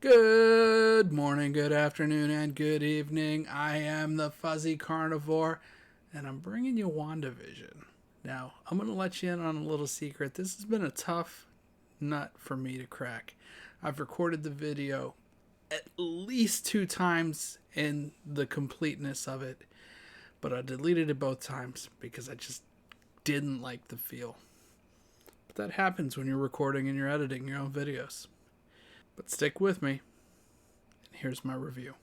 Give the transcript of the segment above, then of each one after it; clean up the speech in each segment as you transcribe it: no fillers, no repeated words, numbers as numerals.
Good morning, good afternoon, and good evening. I am the Fuzzy Carnivore, and I'm bringing you WandaVision. Now, I'm going to let you in on a little secret. This has been a tough nut for me to crack. I've recorded the video at least 2 times in the completeness of it, but I deleted it both times because I just didn't like the feel. But that happens when you're recording and you're editing your own videos. But stick with me, and here's my review.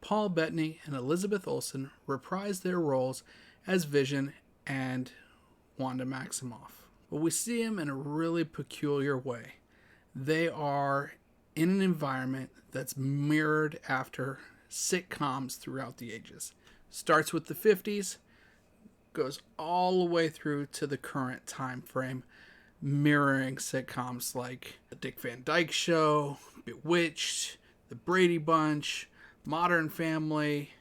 Paul Bettany and Elizabeth Olsen reprise their roles as Vision and Wanda Maximoff. But we see them in a really peculiar way. They are in an environment that's mirrored after sitcoms throughout the ages. Starts with the 50s, goes all the way through to the current time frame, mirroring sitcoms like The Dick Van Dyke Show, Bewitched, The Brady Bunch, Modern Family,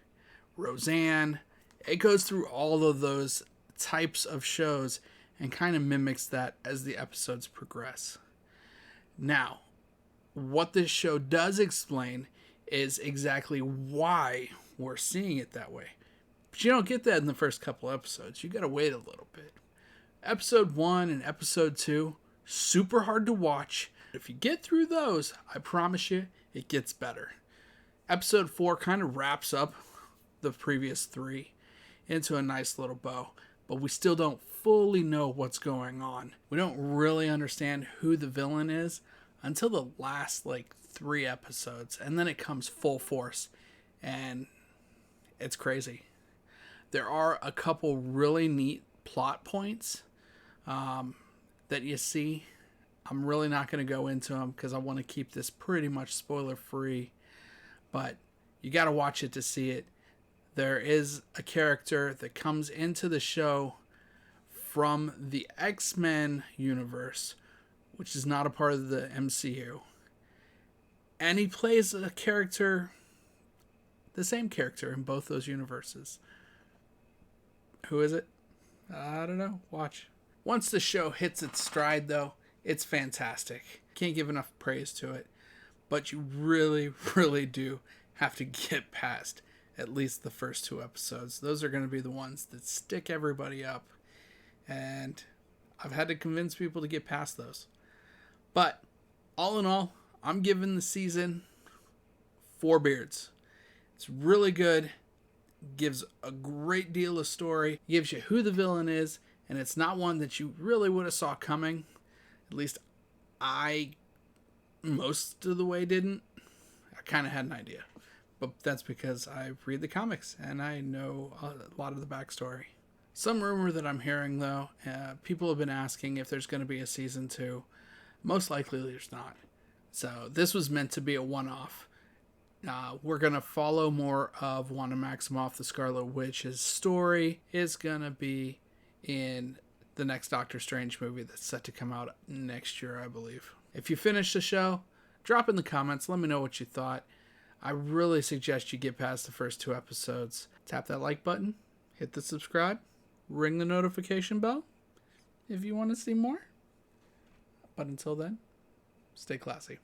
Roseanne. It goes through all of those types of shows and kind of mimics that as the episodes progress. Now, what this show does explain is exactly why we're seeing it that way. But you don't get that in the first couple episodes. You gotta wait a little bit. Episode 1 and episode 2, super hard to watch. If you get through those, I promise you, it gets better. Episode 4 kind of wraps up the previous 3 into a nice little bow, but we still don't fully know what's going on. We don't really understand who the villain is until the last 3 episodes, and then it comes full force, and it's crazy. There are a couple really neat plot points that you see. I'm really not going to go into them because I want to keep this pretty much spoiler free, but you got to watch it to see it. There is a character that comes into the show from the X-Men universe, which is not a part of the MCU. And he plays a character, the same character in both those universes. Who is it? I don't know. Watch. Once the show hits its stride, though, it's fantastic. Can't give enough praise to it. But you really, really do have to get past at least the first 2 episodes. Those are going to be the ones that stick everybody up. And I've had to convince people to get past those. But all in all, I'm giving the season 4 beards. It's really good. Gives a great deal of story. Gives you who the villain is. And it's not one that you really would have saw coming. At least I, most of the way, didn't. I kind of had an idea. But that's because I read the comics and I know a lot of the backstory. Some rumor that I'm hearing, though, people have been asking if there's going to be a season 2. Most likely there's not. So this was meant to be a one-off. We're going to follow more of Wanda Maximoff, the Scarlet Witch's story is going to be in the next Doctor Strange movie that's set to come out next year, I believe. If you finish the show, drop in the comments. Let me know what you thought. I really suggest you get past the first 2 episodes. Tap that like button. Hit the subscribe. Ring the notification bell if you want to see more. But until then, stay classy.